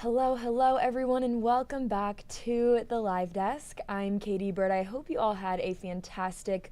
Hello everyone, and welcome back to the live desk. I'm Katie Byrd. I hope you all had a fantastic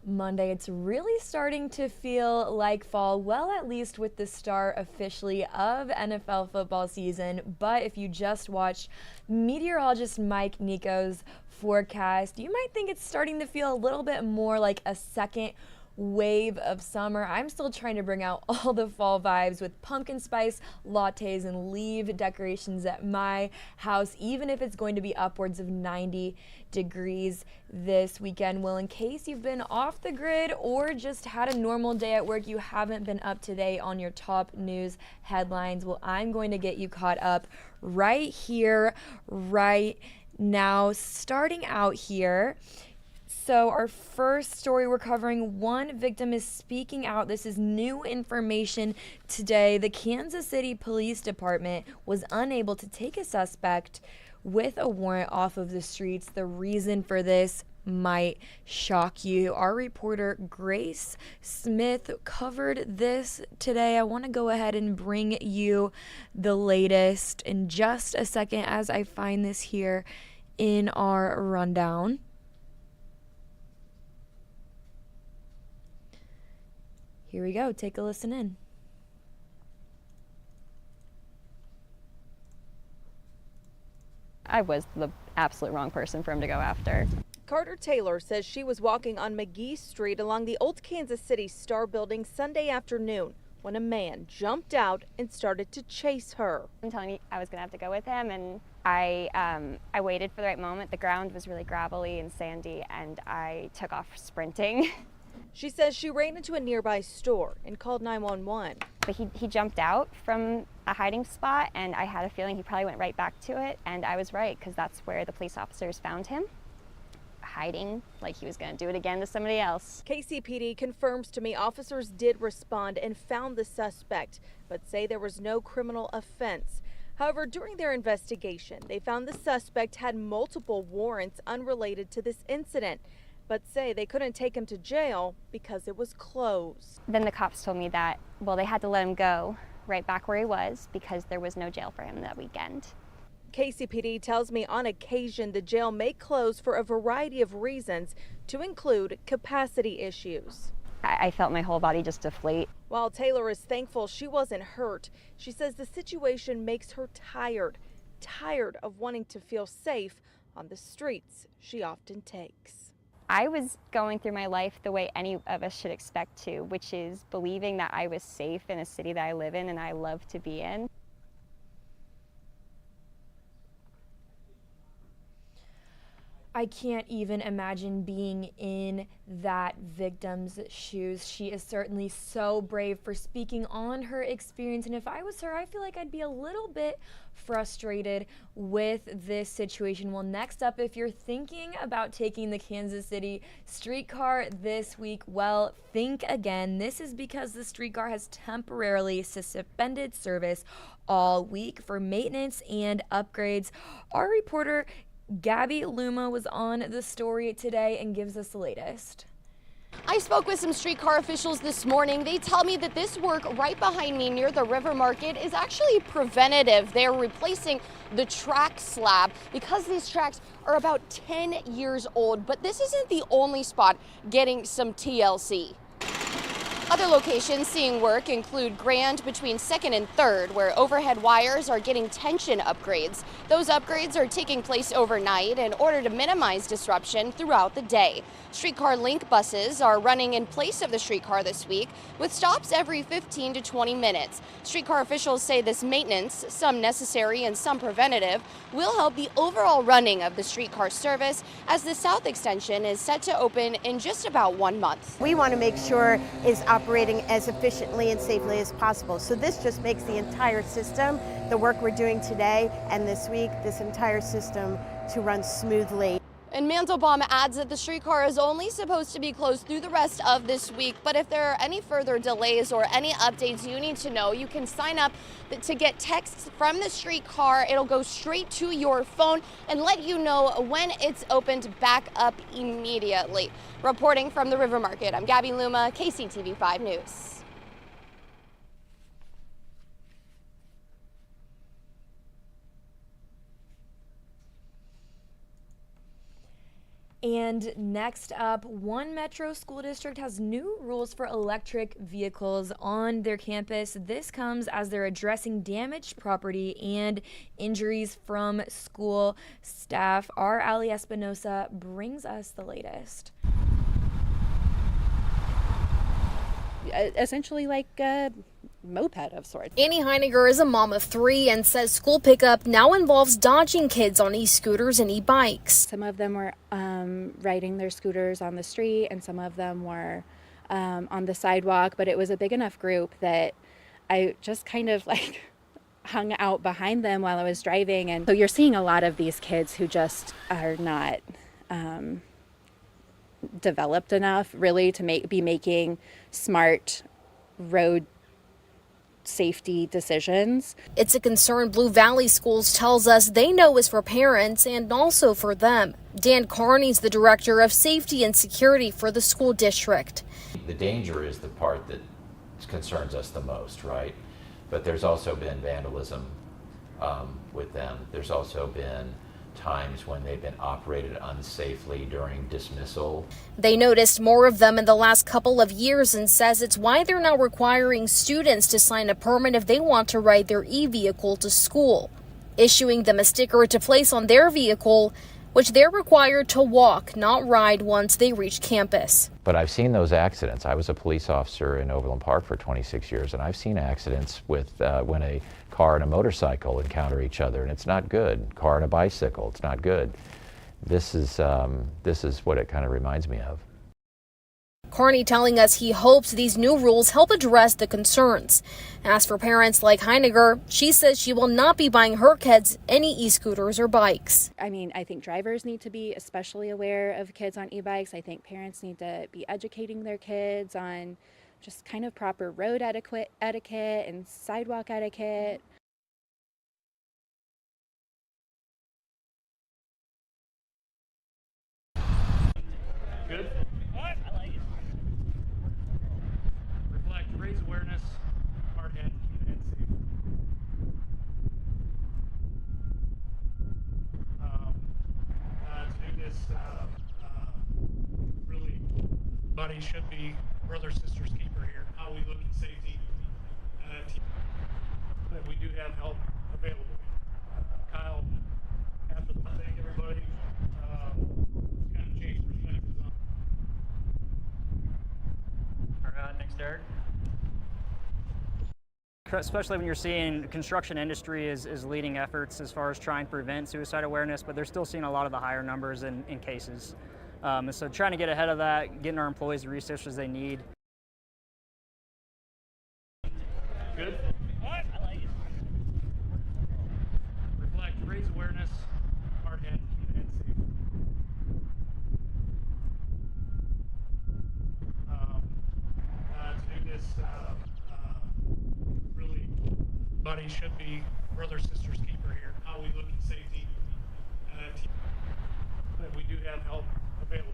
Monday. It's really starting to feel like fall, well, at least with the start officially of NFL football season. But if you just watched meteorologist Mike Nico's forecast, you might think it's starting to feel a little bit more like a second wave of summer. I'm still trying to bring out all the fall vibes with pumpkin spice lattes and leaf decorations at my house, even if it's going to be upwards of 90 degrees this weekend. Well, in case you've been off the grid or just had a normal day at work, you haven't been up to date on your top news headlines, well, I'm going to get you caught up right here, right now. Starting out here, so our first story we're covering, one victim is speaking out. This is new information today. The Kansas City Police Department was unable to take a suspect with a warrant off of the streets. The reason for this might shock you. Our reporter Grace Smith covered this today. I want to go ahead and bring you the latest in just a second as I find this here in our rundown. Here we go. Take a listen in. I was the absolute wrong person for him to go after. Carter Taylor says she was walking on McGee Street along the old Kansas City Star building Sunday afternoon when a man jumped out and started to chase her. I'm telling you, I was going to have to go with him, and I waited for the right moment. The ground was really gravelly and sandy, and I took off sprinting. She says she ran into a nearby store and called 911. But he jumped out from a hiding spot, and I had a feeling he probably went right back to it. And I was right, because that's where the police officers found him, hiding like he was going to do it again to somebody else. KCPD confirms to me officers did respond and found the suspect, but say there was no criminal offense. However, during their investigation, they found the suspect had multiple warrants unrelated to this incident, but say they couldn't take him to jail because it was closed. Then the cops told me that, well, they had to let him go right back where he was because there was no jail for him that weekend. KCPD tells me on occasion the jail may close for a variety of reasons, to include capacity issues. I felt my whole body just deflate. While Taylor is thankful she wasn't hurt, she says the situation makes her tired of wanting to feel safe on the streets she often takes. I was going through my life the way any of us should expect to, which is believing that I was safe in a city that I live in and I love to be in. I can't even imagine being in that victim's shoes. She is certainly so brave for speaking on her experience. And if I was her, I feel like I'd be a little bit frustrated with this situation. Well, next up, if you're thinking about taking the Kansas City streetcar this week, well, think again. This is because the streetcar has temporarily suspended service all week for maintenance and upgrades. Our reporter Gabby Luma was on the story today and gives us the latest. I spoke with some streetcar officials this morning. They tell me that this work right behind me near the River Market is actually preventative. They're replacing the track slab because these tracks are about 10 years old. But this isn't the only spot getting some TLC. Other locations seeing work include Grand between 2nd and 3rd, where overhead wires are getting tension upgrades. Those upgrades are taking place overnight in order to minimize disruption throughout the day. Streetcar Link buses are running in place of the streetcar this week, with stops every 15 to 20 minutes. Streetcar officials say this maintenance, some necessary and some preventative, will help the overall running of the streetcar service, as the South Extension is set to open in just about 1 month. We want to make sure it's operating as efficiently and safely as possible. So this just makes the entire system, the work we're doing today and this week, this entire system to run smoothly. And Mandelbaum adds that the streetcar is only supposed to be closed through the rest of this week, but if there are any further delays or any updates you need to know, you can sign up to get texts from the streetcar. It'll go straight to your phone and let you know when it's opened back up immediately. Reporting from the River Market, I'm Gabby Luma, KCTV 5 News. And next up, one metro school district has new rules for electric vehicles on their campus. This comes as they're addressing damaged property and injuries from school staff. Our Ali Espinosa brings us the latest. Essentially like a moped of sorts. Annie Heiniger is a mom of 3 and says school pickup now involves dodging kids on e-scooters and e-bikes. Some of them were riding their scooters on the street, and some of them were on the sidewalk, but it was a big enough group that I just kind of like hung out behind them while I was driving. And so you're seeing a lot of these kids who just are not developed enough really to be making smart road safety decisions. It's a concern Blue Valley Schools tells us they know is for parents and also for them. Dan Carney's the director of safety and security for the school district. The danger is the part that concerns us the most, right? But there's also been vandalism with them. There's also been times when they've been operated unsafely during dismissal. They noticed more of them in the last couple of years and says it's why they're now requiring students to sign a permit if they want to ride their e-vehicle to school, issuing them a sticker to place on their vehicle, which they're required to walk, not ride once they reach campus. But I've seen those accidents. I was a police officer in Overland Park for 26 years, and I've seen accidents with when a car and a motorcycle encounter each other, and it's not good. Car and a bicycle, it's not good. This is what it kind of reminds me of. Carney telling us he hopes these new rules help address the concerns. As for parents like Heiniger, she says she will not be buying her kids any e-scooters or bikes. I mean, I think drivers need to be especially aware of kids on e-bikes. I think parents need to be educating their kids on just kind of proper road etiquette and sidewalk etiquette. Good. What? I like it. Reflect, raise awareness, hard head, keep your head safe. To do this, really, buddy should be brother, sister's keeper here. How we look at safety. But we do have help available. Kyle, after the thank everybody. Kind of change perspectives on. All right, next, Derek. Especially when you're seeing construction industry is leading efforts as far as trying to prevent suicide awareness, but they're still seeing a lot of the higher numbers in cases. And so trying to get ahead of that, getting our employees the resources they need. Good. What? I like it. Reflect, raise awareness, hard head, keep your head safe. To do this, really, buddy should be brother, sister's keeper here. How we look at safety. But we do have help available.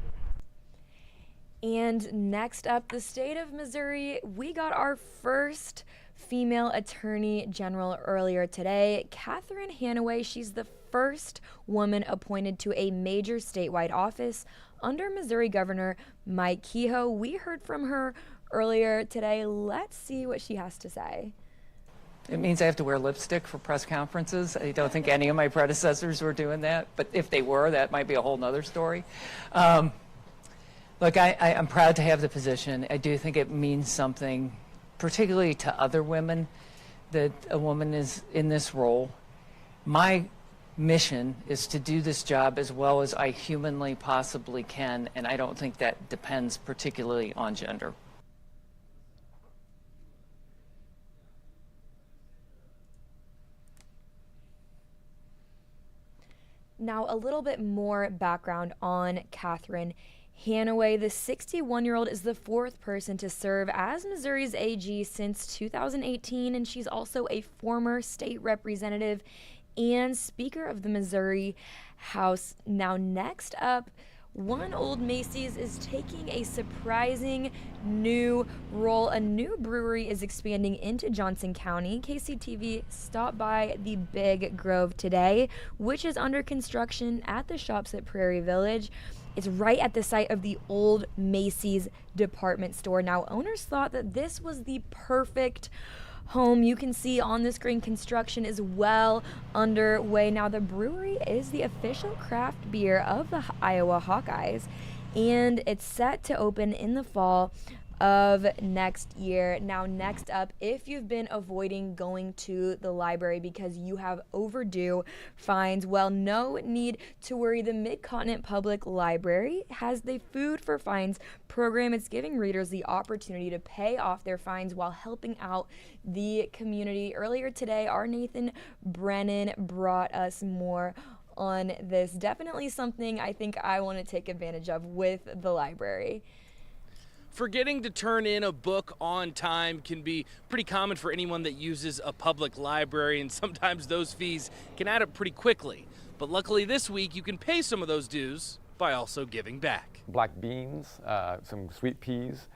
And next up, the state of Missouri, we got our first female attorney general earlier today. Catherine Hanaway, she's the first woman appointed to a major statewide office under Missouri Governor Mike Kehoe. We heard from her earlier today. Let's see what she has to say. It means I have to wear lipstick for press conferences. I don't think any of my predecessors were doing that, but if they were, that might be a whole nother story. Look, I'm proud to have the position. I do think it means something, particularly to other women, that a woman is in this role. My mission is to do this job as well as I humanly possibly can, and I don't think that depends particularly on gender. Now, a little bit more background on Catherine Hanaway. The 61-year-old is the fourth person to serve as Missouri's AG since 2018, and she's also a former state representative and Speaker of the Missouri House. Now, next up, one old Macy's is taking a surprising new role. A new brewery is expanding into Johnson County. KCTV stopped by the Big Grove today, which is under construction at the shops at Prairie Village. It's right at the site of the old Macy's department store. Now, owners thought that this was the perfect home. You can see on the screen construction is well underway. Now, the brewery is the official craft beer of the Iowa Hawkeyes, and it's set to open in the fall of next year. Now, next up, if you've been avoiding going to the library because you have overdue fines, well, no need to worry. The Mid-Continent Public Library has the Food for Fines program. It's giving readers the opportunity to pay off their fines while helping out the community. Earlier today, our Nathan Brennan brought us more on this. Definitely something I think I want to take advantage of with the library. Forgetting to turn in a book on time can be pretty common for anyone that uses a public library, and sometimes those fees can add up pretty quickly. But luckily this week you can pay some of those dues by also giving back. Black beans, some sweet peas,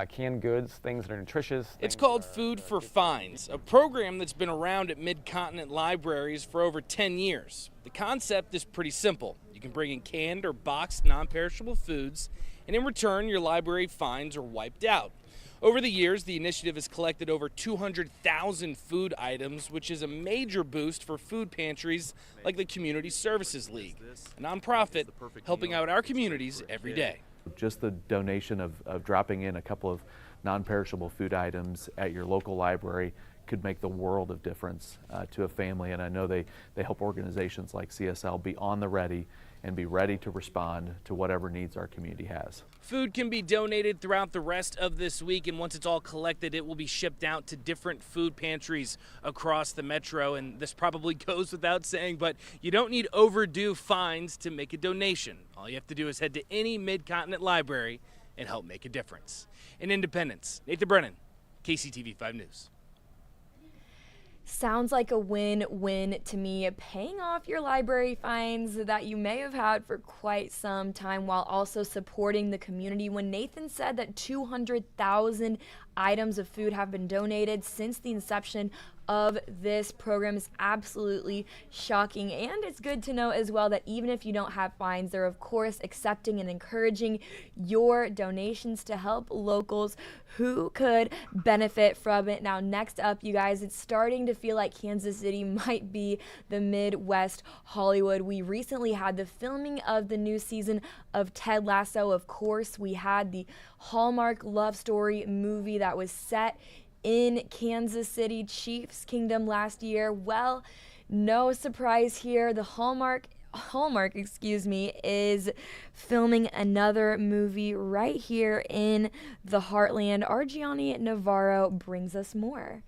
canned goods, things that are nutritious. It's called Food for Fines, a program that's been around at Mid-Continent libraries for over 10 years. The concept is pretty simple. You can bring in canned or boxed non-perishable foods, and in return, your library fines are wiped out. Over the years, the initiative has collected over 200,000 food items, which is a major boost for food pantries like the Community Services League, a nonprofit helping out our communities every day. Just the donation of dropping in a couple of non-perishable food items at your local library could make the world of difference to a family, and I know they help organizations like CSL be on the ready and be ready to respond to whatever needs our community has. Food can be donated throughout the rest of this week, and once it's all collected, it will be shipped out to different food pantries across the metro. And this probably goes without saying, but you don't need overdue fines to make a donation. All you have to do is head to any Mid-Continent library and help make a difference. In Independence, Nathan Brennan, KCTV 5 News. Sounds like a win-win to me. Paying off your library fines that you may have had for quite some time while also supporting the community. When Nathan said that 200,000 items of food have been donated since the inception of this program is absolutely shocking. And it's good to know as well that even if you don't have fines, they're of course accepting and encouraging your donations to help locals who could benefit from it. Now, next up, you guys, it's starting to feel like Kansas City might be the Midwest Hollywood. We recently had the filming of the new season of Ted Lasso. Of course, we had the Hallmark love story movie that was set in Kansas City, Chiefs Kingdom, last year. Well, no surprise here. The Hallmark, is filming another movie right here in the heartland. Our Gianni Navarro brings us more.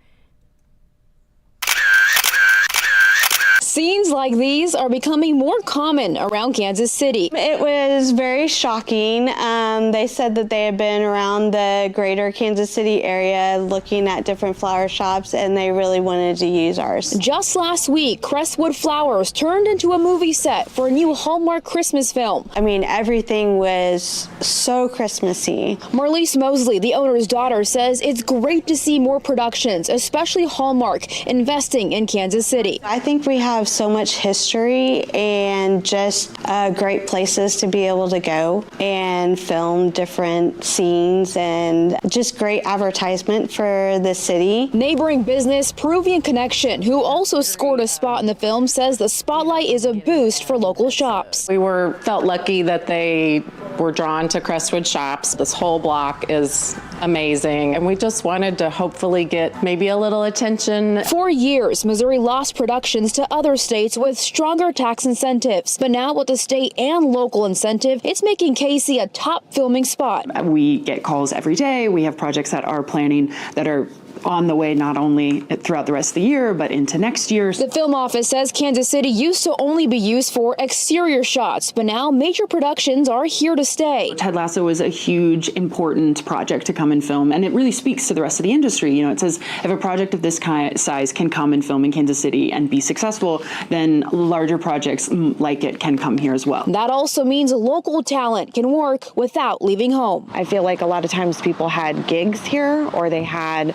Scenes like these are becoming more common around Kansas City. It was very shocking. They said that they had been around the greater Kansas City area looking at different flower shops, and they really wanted to use ours. Just last week, Crestwood Flowers turned into a movie set for a new Hallmark Christmas film. I mean, everything was so Christmassy. Marlise Mosley, the owner's daughter, says it's great to see more productions, especially Hallmark, investing in Kansas City. I think we have so much history and just great places to be able to go and film different scenes and just great advertisement for the city. Neighboring business Peruvian Connection, who also scored a spot in the film, says the spotlight is a boost for local shops. We felt lucky that they were drawn to Crestwood shops. This whole block is amazing, and we just wanted to hopefully get maybe a little attention. For years, Missouri lost productions to other states with stronger tax incentives, but now with the state and local incentive, it's making KC a top filming spot. We get calls every day. We have projects that are planning that are on the way not only throughout the rest of the year, but into next year. The film office says Kansas City used to only be used for exterior shots, but now major productions are here to stay. Ted Lasso is a huge, important project to come and film, and it really speaks to the rest of the industry. You know, it says if a project of this size can come and film in Kansas City and be successful, then larger projects like it can come here as well. That also means local talent can work without leaving home. I feel like a lot of times people had gigs here or they had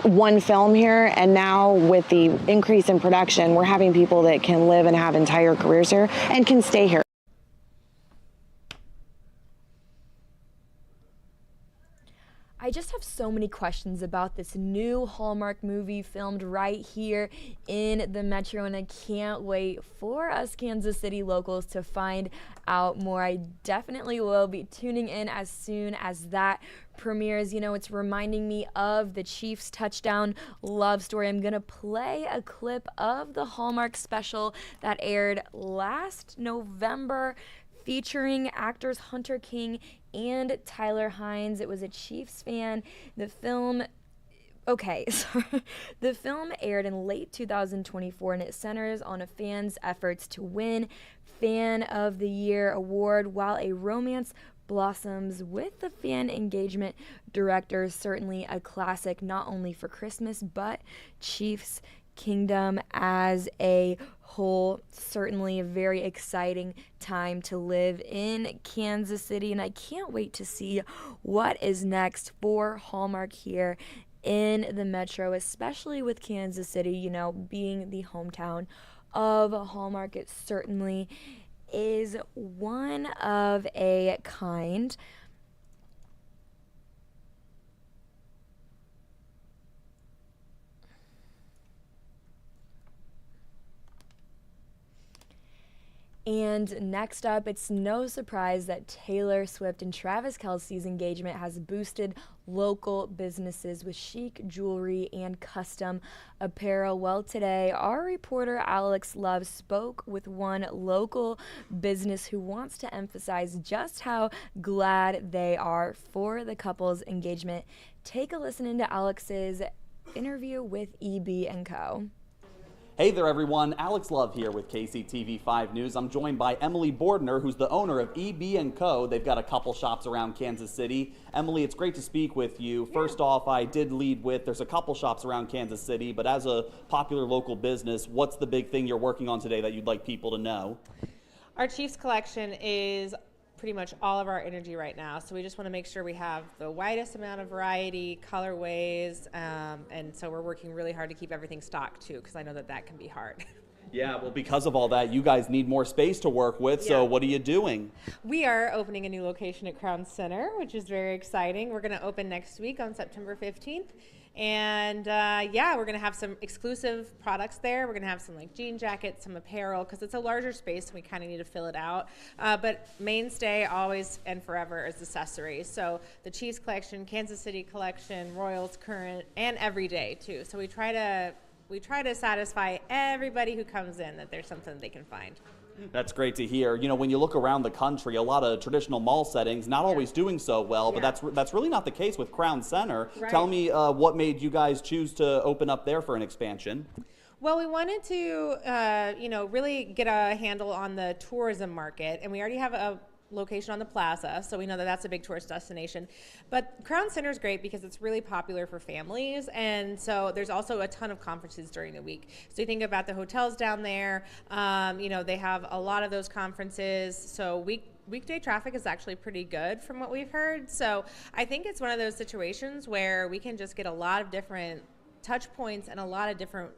one film here, and now with the increase in production, we're having people that can live and have entire careers here and can stay here. I just have so many questions about this new Hallmark movie filmed right here in the Metro, and I can't wait for us Kansas City locals to find out more. I definitely will be tuning in as soon as that premieres. You know, it's reminding me of the Chiefs touchdown love story. I'm gonna play a clip of the Hallmark special that aired last November, featuring actors Hunter King and Tyler Hines. It was a Chiefs fan. The film aired in late 2024, and it centers on a fan's efforts to win Fan of the Year award while a romance blossoms with the fan engagement director. Certainly a classic, not only for Christmas, but Chiefs Kingdom as a whole. Certainly a very exciting time to live in Kansas City, and I can't wait to see what is next for Hallmark here in the Metro, especially with Kansas City, you know, being the hometown of Hallmark. It certainly is one of a kind. And next up, it's no surprise that Taylor Swift and Travis Kelce's engagement has boosted local businesses with chic jewelry and custom apparel. Well, today, our reporter Alex Love spoke with one local business who wants to emphasize just how glad they are for the couple's engagement. Take a listen into Alex's interview with EB&Co. Hey there everyone, Alex Love here with KCTV5 News. I'm joined by Emily Bordner, who's the owner of EB&Co. They've got a couple shops around Kansas City. Emily, it's great to speak with you. First off, I did lead with there's a couple shops around Kansas City, but as a popular local business, what's the big thing you're working on today that you'd like people to know? Our Chiefs collection is pretty much all of our energy right now. So we just want to make sure we have the widest amount of variety, colorways, and so we're working really hard to keep everything stocked too, because I know that can be hard. Yeah, well, because of all that, you guys need more space to work with, so what are you doing? We are opening a new location at Crown Center, which is very exciting. We're going to open next week on September 15th. And we're going to have some exclusive products there. We're going to have some like jean jackets, some apparel, because it's a larger space and we kind of need to fill it out. But mainstay always and forever is accessories. So the Chiefs collection, Kansas City collection, Royals current, and everyday too. So we try to satisfy everybody who comes in that there's something they can find. That's great to hear. You know, when you look around the country, a lot of traditional mall settings not always doing so well, but that's really not the case with Crown Center. Right. Tell me what made you guys choose to open up there for an expansion? Well, we wanted to, really get a handle on the tourism market, and we already have a location on the plaza, so we know that that's a big tourist destination. But Crown Center is great because it's really popular for families, and so there's also a ton of conferences during the week. So you think about the hotels down there, they have a lot of those conferences, so weekday traffic is actually pretty good from what we've heard. So I think it's one of those situations where we can just get a lot of different touch points and a lot of different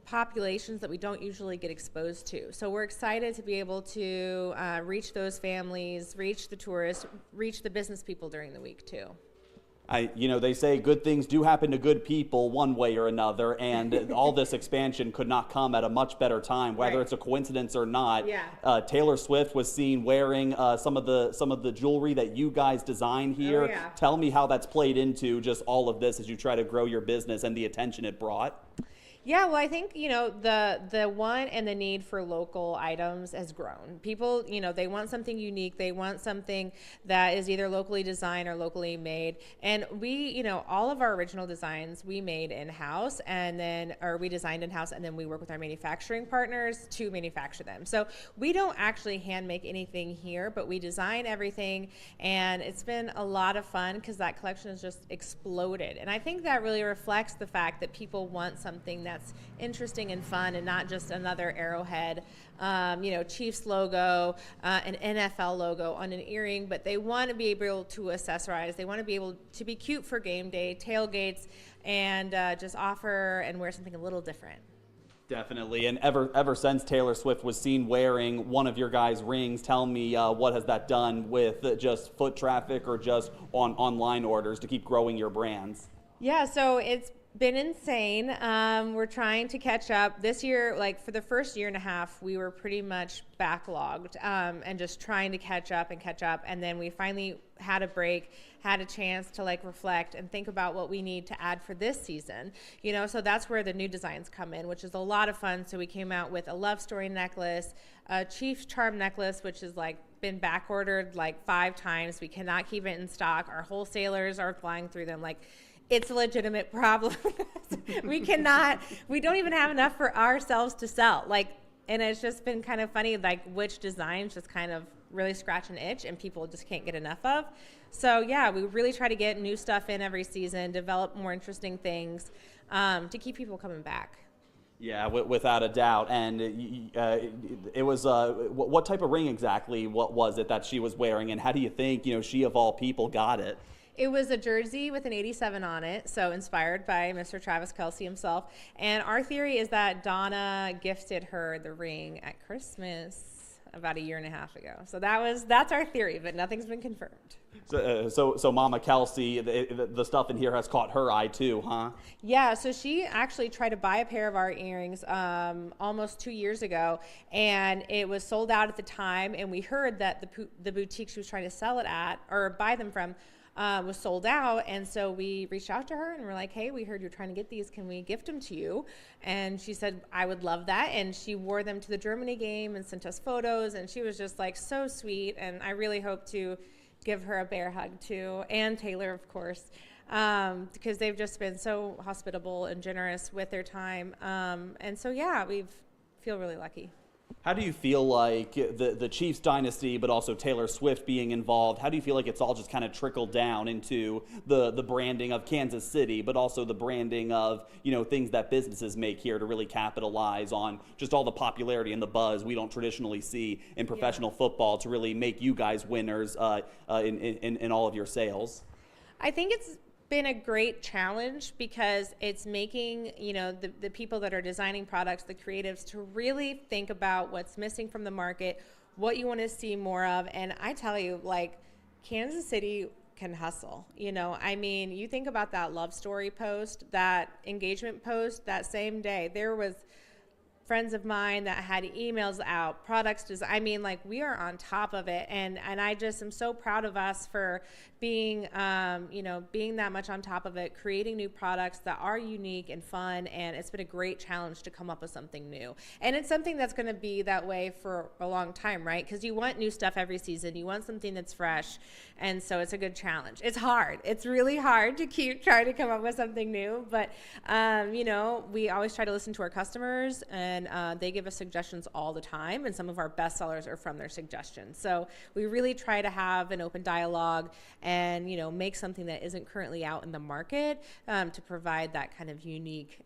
populations that we don't usually get exposed to. So we're excited to be able to reach those families, reach the tourists, reach the business people during the week too. They say good things do happen to good people one way or another, and all this expansion could not come at a much better time, whether it's a coincidence or not. Yeah. Taylor Swift was seen wearing some of the jewelry that you guys designed here. Oh, yeah. Tell me how that's played into just all of this as you try to grow your business and the attention it brought. Yeah, well, I think, the want and the need for local items has grown. People, they want something unique. They want something that is either locally designed or locally made. And we, all of our original designs we made in-house or we designed in-house, and then we work with our manufacturing partners to manufacture them. So we don't actually hand make anything here, but we design everything, and it's been a lot of fun because that collection has just exploded. And I think that really reflects the fact that people want something that's interesting and fun and not just another Arrowhead, Chiefs logo, an NFL logo on an earring, but they want to be able to accessorize. They want to be able to be cute for game day, tailgates, and just offer and wear something a little different. Definitely, and ever since Taylor Swift was seen wearing one of your guys' rings, tell me what has that done with just foot traffic or just on online orders to keep growing your brands? Yeah, so it's been insane. We're trying to catch up. This year, like for the first year and a half, we were pretty much backlogged and just trying to catch up. And then we finally had a break, had a chance to reflect and think about what we need to add for this season. So that's where the new designs come in, which is a lot of fun. So we came out with a love story necklace, a Chiefs charm necklace, which is been back ordered 5 times. We cannot keep it in stock. Our wholesalers are flying through them. It's a legitimate problem. We don't even have enough for ourselves to sell. And it's just been kind of funny, which designs just kind of really scratch an itch and people just can't get enough of. So yeah, we really try to get new stuff in every season, develop more interesting things to keep people coming back. Yeah, without a doubt. And it was, what type of ring exactly, what was it that she was wearing, and how do you think, she of all people got it? It was a jersey with an 87 on it, so inspired by Mr. Travis Kelce himself. And our theory is that Donna gifted her the ring at Christmas about a year and a half ago. So that's our theory, but nothing's been confirmed. So Mama Kelce, the stuff in here has caught her eye too, huh? Yeah, so she actually tried to buy a pair of our earrings almost 2 years ago, and it was sold out at the time. And we heard that the boutique she was trying to sell it at or buy them from was sold out, and so we reached out to her and we're like, hey, we heard you're trying to get these, can we gift them to you? And she said, I would love that. And she wore them to the Germany game and sent us photos, and she was just so sweet. And I really hope to give her a bear hug too, and Taylor, of course, because they've just been so hospitable and generous with their time. And so yeah, we feel really lucky. How do you feel like the Chiefs dynasty, but also Taylor Swift being involved, how do you feel like it's all just kind of trickled down into the branding of Kansas City, but also the branding of, things that businesses make here to really capitalize on just all the popularity and the buzz we don't traditionally see in professional football to really make you guys winners in all of your sales? I think it's been a great challenge because it's making the people that are designing products, the creatives, to really think about what's missing from the market, what you want to see more of. And I tell you, Kansas City can hustle. You think about that love story post, that engagement post, that same day there was friends of mine that had emails out, products design. We are on top of it, and I just am so proud of us for being being that much on top of it, creating new products that are unique and fun. And it's been a great challenge to come up with something new, and it's something that's going to be that way for a long time, right? Because you want new stuff every season, you want something that's fresh, and so it's a good challenge. It's hard, it's really hard to keep trying to come up with something new, but we always try to listen to our customers, and they give us suggestions all the time, and some of our best sellers are from their suggestions. So we really try to have an open dialogue and make something that isn't currently out in the market to provide that kind of unique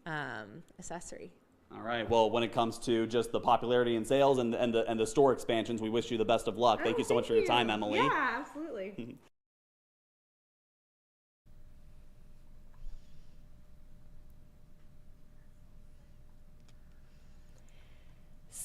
accessory. All right. Well, when it comes to just the popularity and sales and the store expansions, we wish you the best of luck. Thank you so much for your time, Emily. Yeah, absolutely.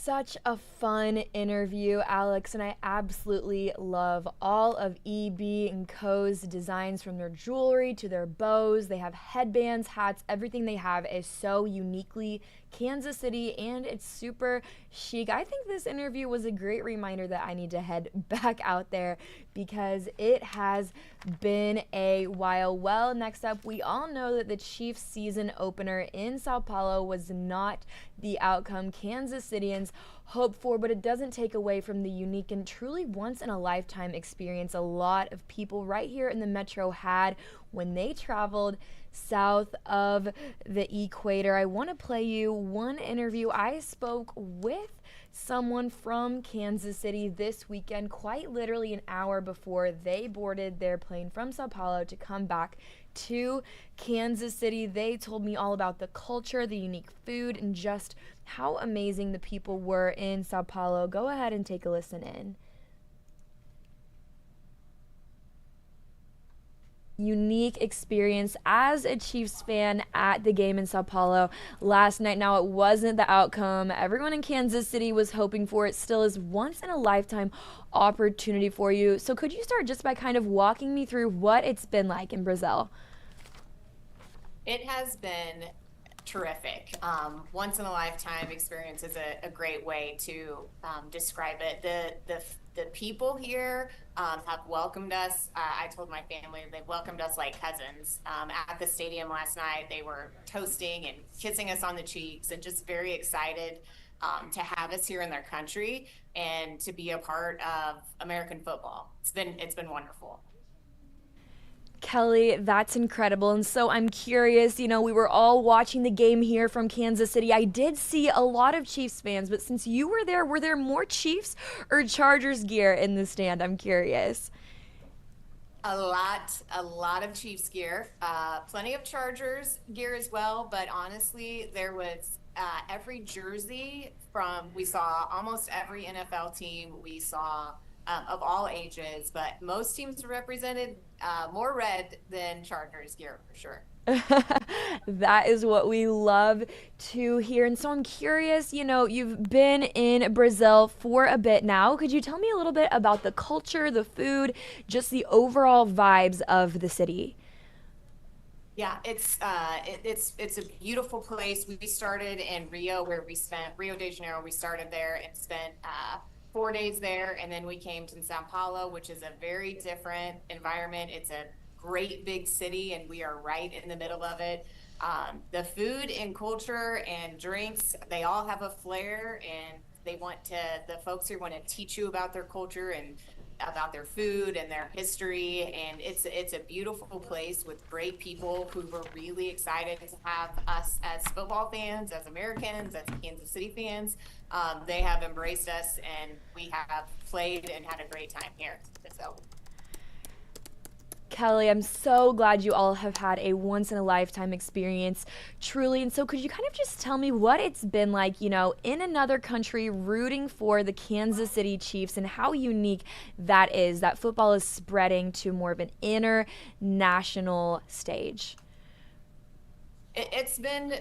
such a fun interview, Alex, and I absolutely love all of EB and Co.'s designs, from their jewelry to their bows. They have headbands, hats, everything they have is so uniquely Kansas City, and it's super chic. I think this interview was a great reminder that I need to head back out there because it has been a while. Well, next up, we all know that the Chiefs season opener in Sao Paulo was not the outcome Kansas Cityans hoped for, but it doesn't take away from the unique and truly once-in-a-lifetime experience a lot of people right here in the metro had when they traveled south of the equator. I want to play you one interview I spoke with someone from Kansas City this weekend, quite literally an hour before they boarded their plane from Sao Paulo to come back to Kansas City. They told me all about the culture, the unique food, and just how amazing the people were in Sao Paulo. Go ahead and take a listen in. Unique experience as a Chiefs fan at the game in Sao Paulo last night. Now, it wasn't the outcome everyone in Kansas City was hoping for. It still is once in a lifetime opportunity for you. So could you start just by kind of walking me through what it's been like in Brazil? It has been terrific. Once in a lifetime experience is a great way to describe it. The people here have welcomed us. I told my family they welcomed us like cousins. At the stadium last night, they were toasting and kissing us on the cheeks and just very excited to have us here in their country and to be a part of American football. It's been wonderful. Kelly, that's incredible. And so I'm curious, we were all watching the game here from Kansas City. I did see a lot of Chiefs fans, but since you were there more Chiefs or Chargers gear in the stand? I'm curious. A lot of Chiefs gear, plenty of Chargers gear as well. But honestly, there was every jersey we saw almost every NFL team we saw of all ages, but most teams represented more red than Chargers gear for sure. That is what we love to hear. And so I'm curious, you've been in Brazil for a bit now. Could you tell me a little bit about the culture, the food, just the overall vibes of the city? Yeah, it's a beautiful place. We started in Rio, Rio de Janeiro. We started there and spent 4 days there, and then we came to Sao Paulo, which is a very different environment. It's a great big city, and we are right in the middle of it. The food and culture and drinks, they all have a flair, and the folks here want to teach you about their culture and about their food and their history, and it's a beautiful place with great people who were really excited to have us as football fans, as Americans, as Kansas City fans. They have embraced us, and we have played and had a great time here. So, Kelly, I'm so glad you all have had a once-in-a-lifetime experience, truly. And so could you kind of just tell me what it's been like, in another country rooting for the Kansas City Chiefs and how unique that is, that football is spreading to more of an international stage? It's been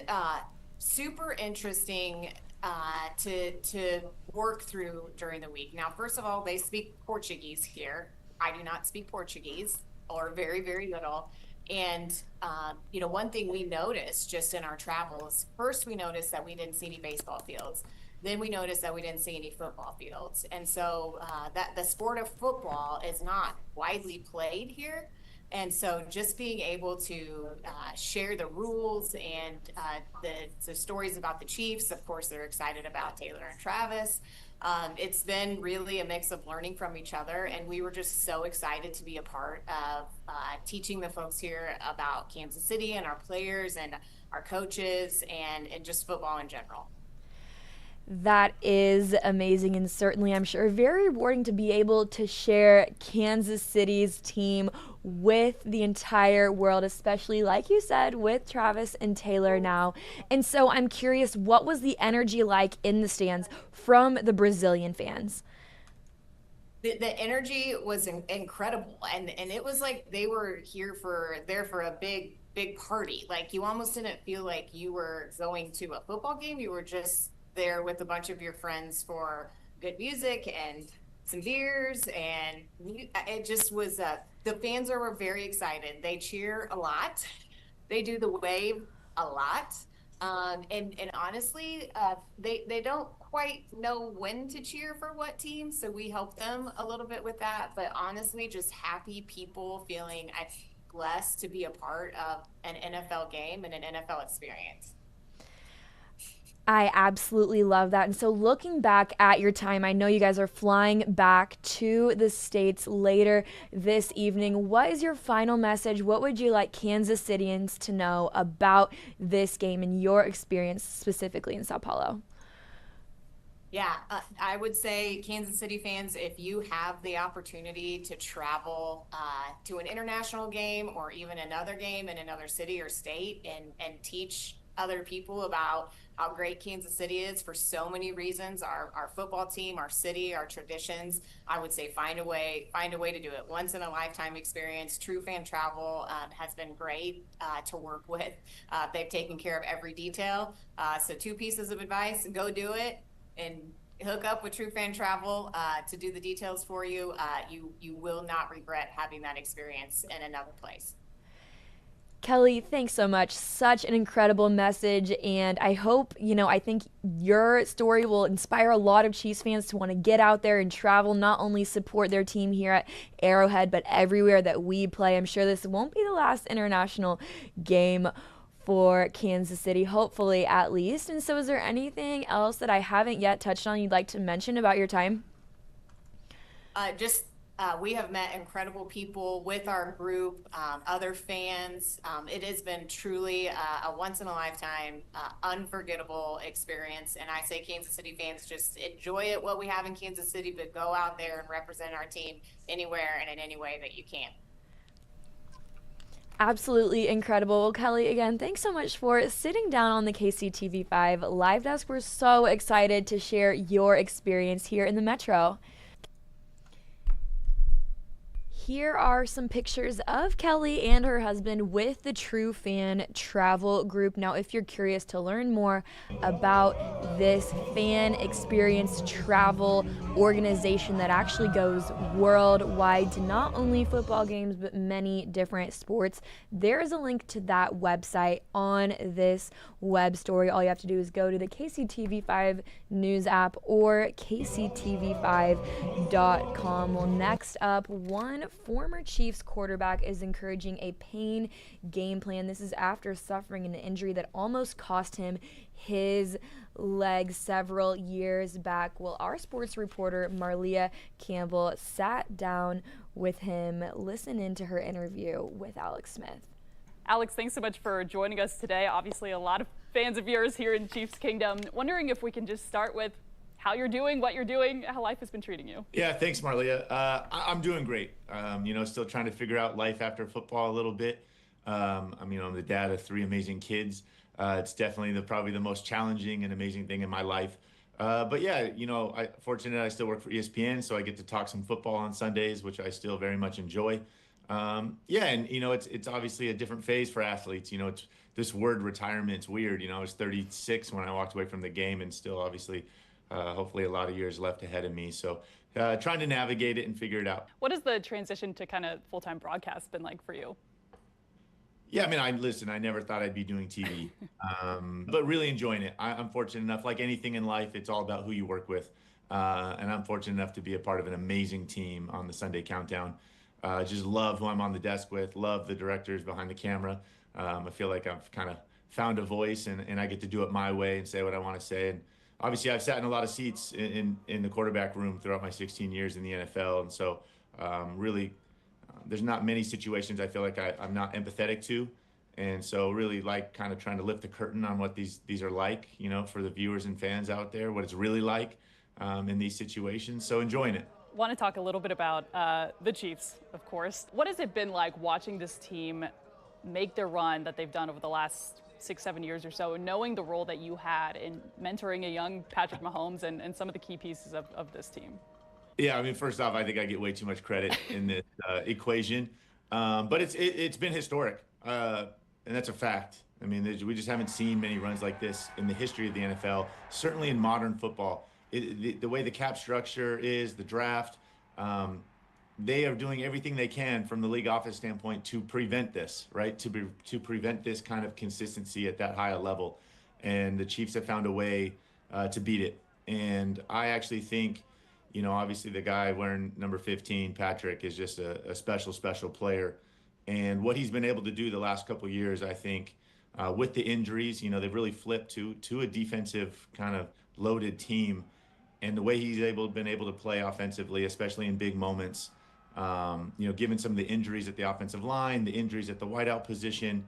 super interesting to work through during the week. Now, first of all, they speak Portuguese here. I do not speak Portuguese, or very, very little. And, one thing we noticed just in our travels, first we noticed that we didn't see any baseball fields. Then we noticed that we didn't see any football fields. And so that the sport of football is not widely played here. And so just being able to share the rules and the stories about the Chiefs, of course, they're excited about Taylor and Travis. It's been really a mix of learning from each other, and we were just so excited to be a part of teaching the folks here about Kansas City and our players and our coaches and just football in general. That is amazing, and certainly, I'm sure, very rewarding to be able to share Kansas City's team with the entire world, especially, like you said, with Travis and Taylor now. And so I'm curious, what was the energy like in the stands from the Brazilian fans? The energy was incredible, and it was like they were there for a big party. Like, you almost didn't feel like you were going to a football game. You were just there with a bunch of your friends for good music and some beers, and it just was, the fans were very excited. They cheer a lot. They do the wave a lot. And honestly, they don't quite know when to cheer for what team, so we help them a little bit with that. But honestly, just happy people feeling blessed to be a part of an NFL game and an NFL experience. I absolutely love that. And so, looking back at your time, I know you guys are flying back to the States later this evening. What is your final message? What would you like Kansas Cityans to know about this game and your experience specifically in Sao Paulo? Yeah, I would say Kansas City fans, if you have the opportunity to travel to an international game or even another game in another city or state and teach other people about how great Kansas City is for so many reasons, our football team, our city, our traditions, I would say find a way to do it. Once in a lifetime experience. True Fan Travel has been great to work with. They've taken care of every detail. So 2 pieces of advice: go do it and hook up with True Fan Travel to do the details for you. You will not regret having that experience in another place. Kelly, thanks so much. Such an incredible message. And I hope, I think your story will inspire a lot of Chiefs fans to want to get out there and travel, not only support their team here at Arrowhead, but everywhere that we play. I'm sure this won't be the last international game for Kansas City, hopefully at least. And so is there anything else that I haven't yet touched on you'd like to mention about your time? We have met incredible people with our group, other fans. It has been truly a once-in-a-lifetime, unforgettable experience. And I say Kansas City fans, just enjoy it, what we have in Kansas City, but go out there and represent our team anywhere and in any way that you can. Absolutely incredible. Well, Kelly, again, thanks so much for sitting down on the KCTV5 Live Desk. We're so excited to share your experience here in the Metro. Here are some pictures of Kelly and her husband with the True Fan Travel Group. Now, if you're curious to learn more about this fan experience travel organization that actually goes worldwide to not only football games, but many different sports, there is a link to that website on this web story. All you have to do is go to the KCTV5 News app or kctv5.com. Well, next up, one former Chiefs quarterback is encouraging a pain game plan. This is after suffering an injury that almost cost him his leg several years back. Well, our sports reporter, Marlia Campbell, sat down with him. Listen into her interview with Alex Smith. Alex, thanks so much for joining us today. Obviously, a lot of fans of yours here in Chiefs Kingdom. Wondering if we can just start with how you're doing, what you're doing, how life has been treating you. Yeah, thanks, Marlia. I'm doing great. Still trying to figure out life after football a little bit. I'm the dad of 3 amazing kids. It's definitely probably the most challenging and amazing thing in my life. But yeah, fortunate I still work for ESPN, so I get to talk some football on Sundays, which I still very much enjoy. It's obviously a different phase for athletes. It's this word retirement's weird. I was 36 when I walked away from the game, and still obviously hopefully a lot of years left ahead of me. So trying to navigate it and figure it out. What has the transition to kind of full-time broadcast been like for you? Yeah, I never thought I'd be doing TV, but really enjoying it. I'm fortunate enough, like anything in life, it's all about who you work with. And I'm fortunate enough to be a part of an amazing team on the Sunday Countdown. Just love who I'm on the desk with, love the directors behind the camera. I feel like I've kind of found a voice and I get to do it my way and say what I want to say. And obviously I've sat in a lot of seats in the quarterback room throughout my 16 years in the NFL. And so really, there's not many situations I feel like I'm not empathetic to. And so really like kind of trying to lift the curtain on what these are like, for the viewers and fans out there, what it's really like in these situations. So enjoying it. Want to talk a little bit about the Chiefs, of course. What has it been like watching this team make their run that they've done over the last 6-7 years or so, knowing the role that you had in mentoring a young Patrick Mahomes and some of the key pieces of this team? Yeah, first off, I think I get way too much credit in this equation, but it's been historic. and that's a fact. I mean, we just haven't seen many runs like this in the history of the NFL, certainly in modern football. The way the cap structure is, the draft, they are doing everything they can from the league office standpoint to prevent this, right? To prevent this kind of consistency at that high a level. And the Chiefs have found a way to beat it. And I actually think, obviously the guy wearing number 15, Patrick, is just a special, special player. And what he's been able to do the last couple of years, I think, with the injuries, they've really flipped to a defensive kind of loaded team. And the way he's been able to play offensively, especially in big moments, given some of the injuries at the offensive line, the injuries at the wideout position,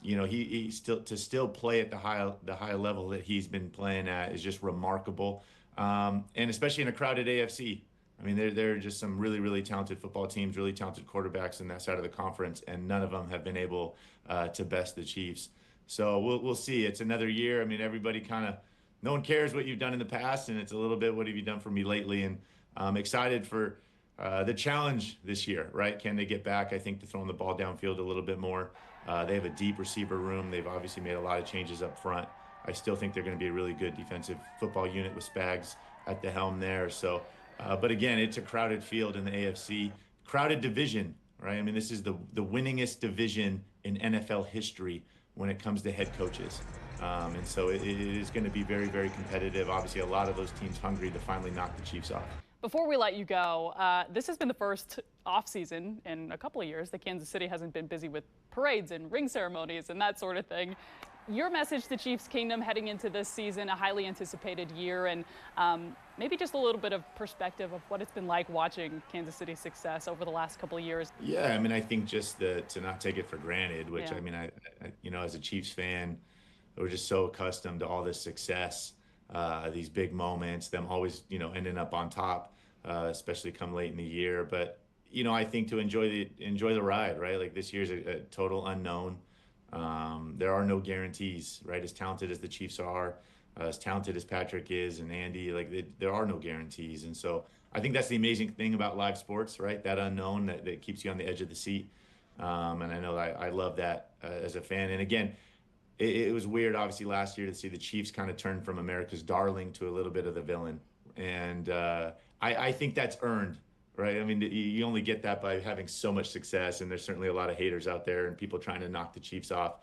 he still play at the high level that he's been playing at is just remarkable. And especially in a crowded AFC. I mean, there are just some really, really talented football teams, really talented quarterbacks in that side of the conference, and none of them have been able to best the Chiefs. So we'll see. It's another year. I mean, everybody no one cares what you've done in the past, and it's a little bit, what have you done for me lately? And I'm excited for the challenge this year, right? Can they get back, I think, to throwing the ball downfield a little bit more? They have a deep receiver room. They've obviously made a lot of changes up front. I still think they're going to be a really good defensive football unit with Spags at the helm there. So, but again, it's a crowded field in the AFC, crowded division, right? I mean, this is the winningest division in NFL history when it comes to head coaches. And so it is going to be very, very competitive. Obviously, a lot of those teams hungry to finally knock the Chiefs off. Before we let you go, this has been the first off-season in a couple of years that Kansas City hasn't been busy with parades and ring ceremonies and that sort of thing. Your message to Chiefs Kingdom heading into this season, a highly anticipated year, and maybe just a little bit of perspective of what it's been like watching Kansas City's success over the last couple of years. Yeah, I mean, I think just to not take it for granted, which, I mean, I as a Chiefs fan, we're just so accustomed to all this success, these big moments, them always, ending up on top, especially come late in the year. But, I think to enjoy the ride, right? Like this year's a total unknown. There are no guarantees, right? As talented as the Chiefs are, as talented as Patrick is and Andy, there are no guarantees. And so I think that's the amazing thing about live sports, right? That unknown that keeps you on the edge of the seat. And I know I love that as a fan. And again, it was weird, obviously, last year to see the Chiefs kind of turn from America's darling to a little bit of the villain. And I think that's earned, right? I mean, you only get that by having so much success, and there's certainly a lot of haters out there and people trying to knock the Chiefs off.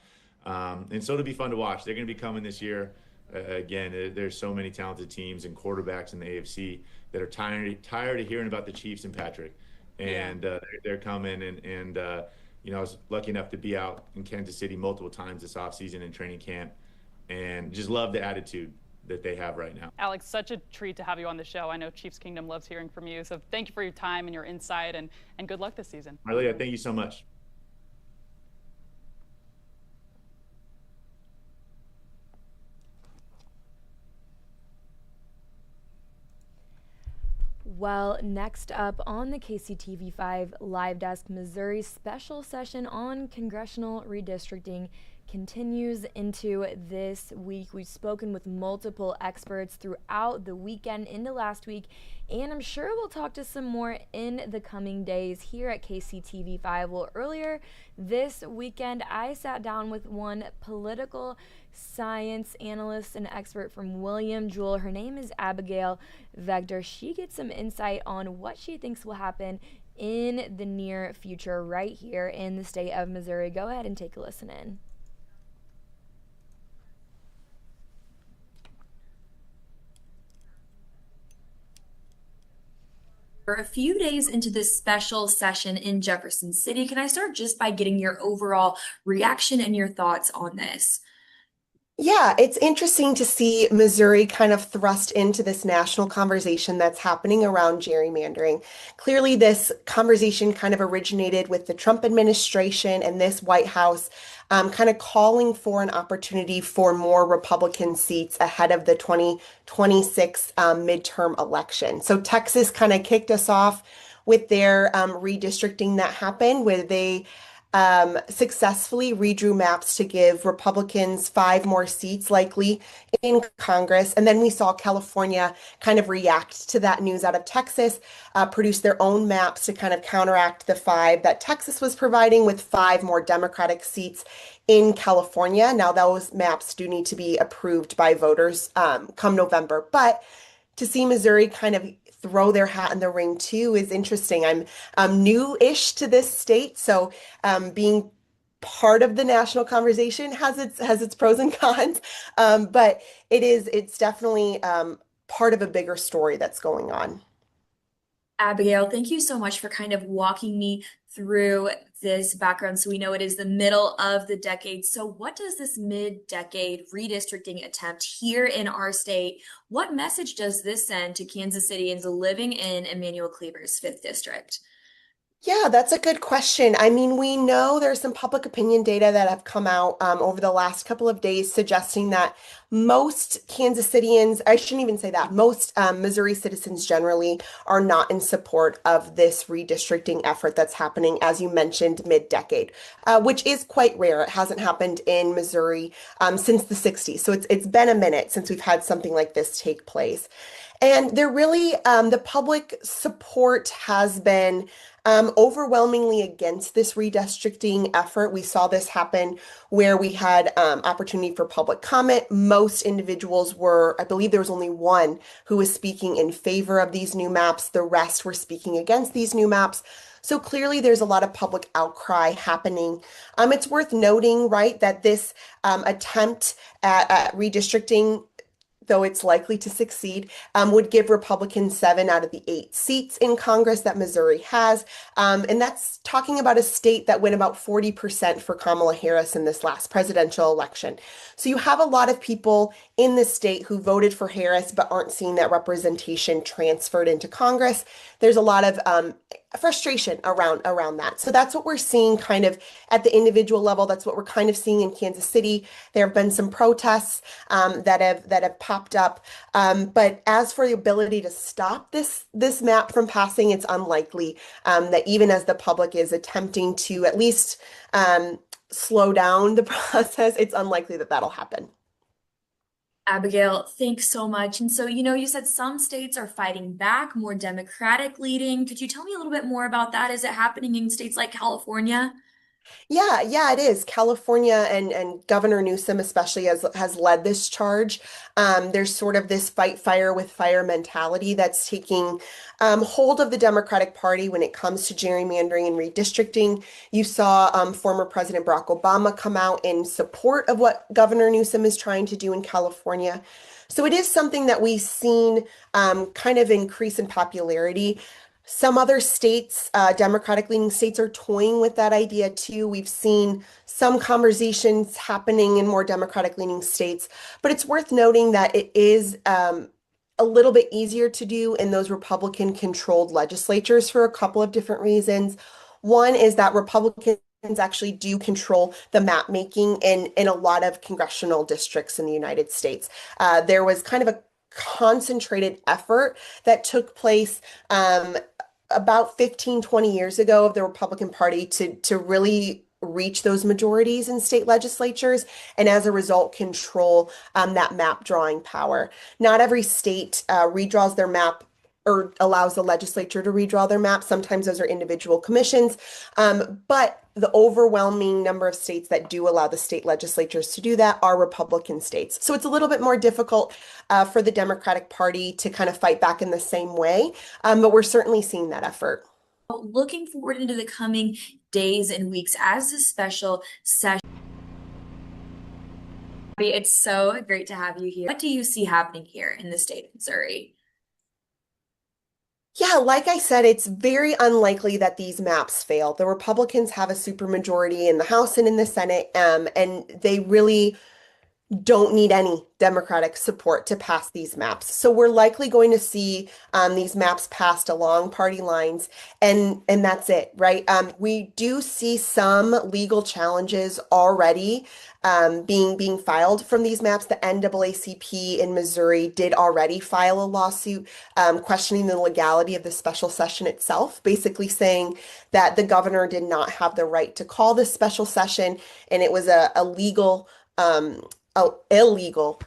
And so it'll be fun to watch. They're going to be coming this year. Again, there's so many talented teams and quarterbacks in the AFC that are tired of hearing about the Chiefs and Patrick. And they're coming, and I was lucky enough to be out in Kansas City multiple times this offseason in training camp, and just love the attitude that they have right now. Alex, such a treat to have you on the show. I know Chiefs Kingdom loves hearing from you. So thank you for your time and your insight, and good luck this season. Marlia, thank you so much. Well, next up on the KCTV5 Live Desk, Missouri's special session on congressional redistricting continues into this week. We've spoken with multiple experts throughout the weekend into last week, and I'm sure we'll talk to some more in the coming days here at KCTV5. Well, earlier this weekend, I sat down with one political science analyst and expert from William Jewell. Her name is Abigail Vector. She gets some insight on what she thinks will happen in the near future right here in the state of Missouri. Go ahead and take a listen in. We're a few days into this special session in Jefferson City. Can I start just by getting your overall reaction and your thoughts on this? Yeah, it's interesting to see Missouri kind of thrust into this national conversation that's happening around gerrymandering. Clearly, this conversation kind of originated with the Trump administration and this White House kind of calling for an opportunity for more Republican seats ahead of the 2026 midterm election. So Texas kind of kicked us off with their redistricting that happened, where they successfully redrew maps to give Republicans 5 more seats likely in Congress. And then we saw California kind of react to that news out of Texas, produce their own maps to kind of counteract the 5 that Texas was providing, with 5 more Democratic seats in California. Now, those maps do need to be approved by voters come November. But to see Missouri kind of throw their hat in the ring too is interesting. I'm new-ish to this state, so being part of the national conversation has its pros and cons. But it's definitely part of a bigger story that's going on. Abigail, thank you so much for kind of walking me through this background so we know it is the middle of the decade. So what does this mid-decade redistricting attempt here in our state, what message does this send to Kansas Cityans living in Emmanuel Cleaver's 5th district? Yeah, that's a good question. I mean, we know there's some public opinion data that have come out over the last couple of days suggesting that most Kansas Cityans, I shouldn't even say that, most Missouri citizens generally are not in support of this redistricting effort that's happening, as you mentioned, mid-decade, which is quite rare. It hasn't happened in Missouri since the 60s. So it's been a minute since we've had something like this take place. And they're really, the public support has been overwhelmingly against this redistricting effort. We saw this happen where we had opportunity for public comment. Most individuals were, I believe there was only one who was speaking in favor of these new maps. The rest were speaking against these new maps. So clearly there's a lot of public outcry happening. It's worth noting, right, that this attempt at redistricting, though it's likely to succeed, would give Republicans 7 out of the 8 seats in Congress that Missouri has. And that's talking about a state that went about 40% for Kamala Harris in this last presidential election. So you have a lot of people in the state who voted for Harris but aren't seeing that representation transferred into Congress. There's a lot of frustration around that. So that's what we're seeing kind of at the individual level. That's what we're kind of seeing in Kansas City. There have been some protests that have popped up. But as for the ability to stop this map from passing, it's unlikely that even as the public is attempting to at least slow down the process, it's unlikely that that'll happen. Abigail, thanks so much. And so, you said some states are fighting back, more Democratic leading. Could you tell me a little bit more about that? Is it happening in states like California? Yeah, it is. California and Governor Newsom especially has led this charge. There's sort of this fight fire with fire mentality that's taking hold of the Democratic Party when it comes to gerrymandering and redistricting. You saw former President Barack Obama come out in support of what Governor Newsom is trying to do in California. So it is something that we've seen kind of increase in popularity. Some other states, Democratic leaning states, are toying with that idea too. We've seen some conversations happening in more Democratic leaning states, but it's worth noting that it is a little bit easier to do in those Republican controlled legislatures for a couple of different reasons. One is that Republicans actually do control the map making in a lot of congressional districts in the United States. There was kind of a concentrated effort that took place about 15, 20 years ago of the Republican Party to really reach those majorities in state legislatures and as a result control that map drawing power. Not every state redraws their map or allows the legislature to redraw their map. Sometimes those are individual commissions, but the overwhelming number of states that do allow the state legislatures to do that are Republican states. So it's a little bit more difficult for the Democratic Party to kind of fight back in the same way, but we're certainly seeing that effort. Looking forward into the coming days and weeks as a special session. It's so great to have you here. What do you see happening here in the state of Missouri? Yeah, like I said, it's very unlikely that these maps fail. The Republicans have a supermajority in the House and in the Senate, and they really don't need any Democratic support to pass these maps. So we're likely going to see these maps passed along party lines, and that's it, right? We do see some legal challenges already being filed from these maps. The NAACP in Missouri did already file a lawsuit questioning the legality of the special session itself, basically saying that the governor did not have the right to call this special session, and it was a legal illegal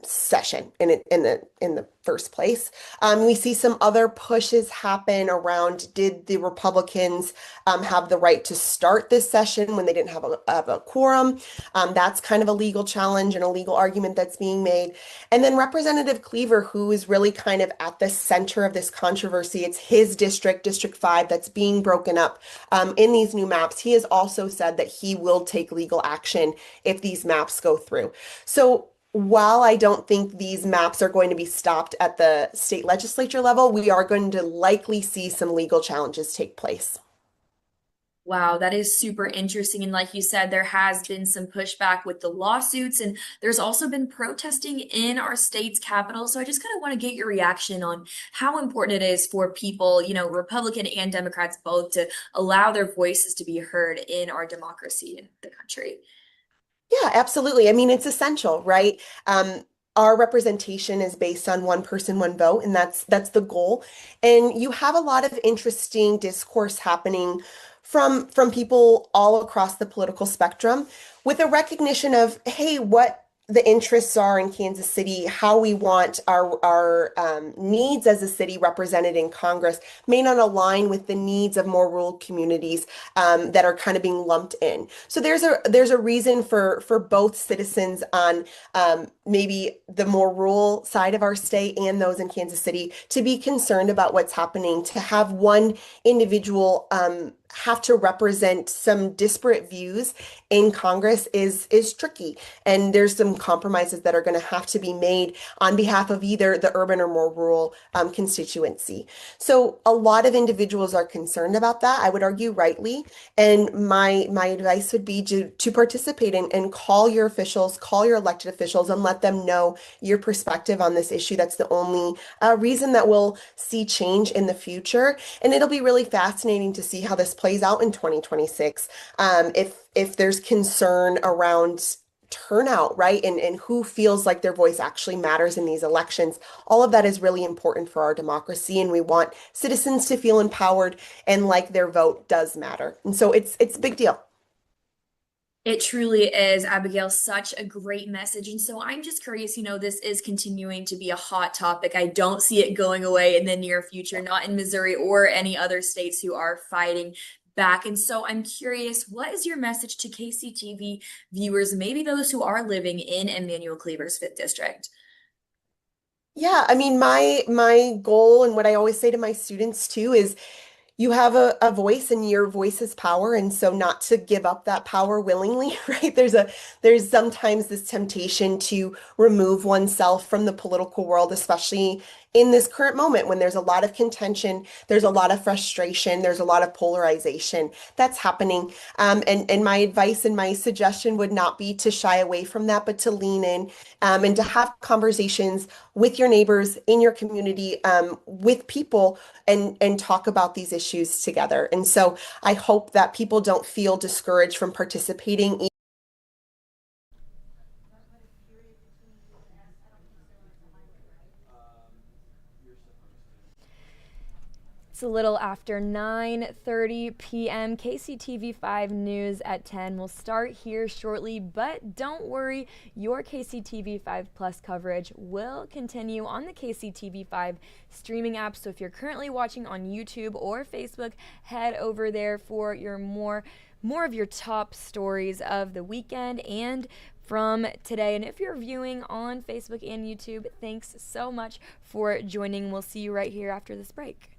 session in the first place. We see some other pushes happen around, did the Republicans have the right to start this session when they didn't have a quorum? That's kind of a legal challenge and a legal argument that's being made. And then Representative Cleaver, who is really kind of at the center of this controversy, it's his district, District 5, that's being broken up in these new maps. He has also said that he will take legal action if these maps go through. So while I don't think these maps are going to be stopped at the state legislature level, we are going to likely see some legal challenges take place. Wow, that is super interesting. And like you said, there has been some pushback with the lawsuits, and there's also been protesting in our state's capital. So I just kind of want to get your reaction on how important it is for people, Republican and Democrats both, to allow their voices to be heard in our democracy in the country. Yeah, absolutely. I mean, it's essential, right? Our representation is based on one person, one vote, and that's the goal. And you have a lot of interesting discourse happening from people all across the political spectrum with a recognition of, hey, what the interests are in Kansas City, how we want our needs as a city represented in Congress may not align with the needs of more rural communities that are kind of being lumped in. So there's a reason for both citizens on maybe the more rural side of our state and those in Kansas City to be concerned about what's happening, to have one individual have to represent some disparate views in Congress is tricky. And there's some compromises that are going to have to be made on behalf of either the urban or more rural constituency. So a lot of individuals are concerned about that, I would argue rightly. And my advice would be to participate and call your officials, call your elected officials, and let them know your perspective on this issue. That's the only reason that we'll see change in the future. And it'll be really fascinating to see how this plays out in 2026. If there's concern around turnout, right? And who feels like their voice actually matters in these elections. All of that is really important for our democracy, and we want citizens to feel empowered and like their vote does matter. And so it's a big deal. It truly is, Abigail, such a great message. And so I'm just curious, this is continuing to be a hot topic. I don't see it going away in the near future, not in Missouri or any other states who are fighting back. And so I'm curious, what is your message to KCTV viewers, maybe those who are living in Emanuel Cleaver's 5th District? Yeah, I mean, my goal and what I always say to my students too is you have a voice and your voice is power, and so not to give up that power willingly, right? There's sometimes this temptation to remove oneself from the political world, especially in this current moment when there's a lot of contention, there's a lot of frustration, there's a lot of polarization that's happening. And my advice and my suggestion would not be to shy away from that, but to lean in and to have conversations with your neighbors in your community, with people, and talk about these issues together. And so I hope that people don't feel discouraged from participating. It's a little after 9:30 p.m. KCTV5 News at 10 will start here shortly, but don't worry, your KCTV5 Plus coverage will continue on the KCTV5 streaming app. So if you're currently watching on YouTube or Facebook, head over there for your more of your top stories of the weekend and from today. And if you're viewing on Facebook and YouTube, thanks so much for joining. We'll see you right here after this break.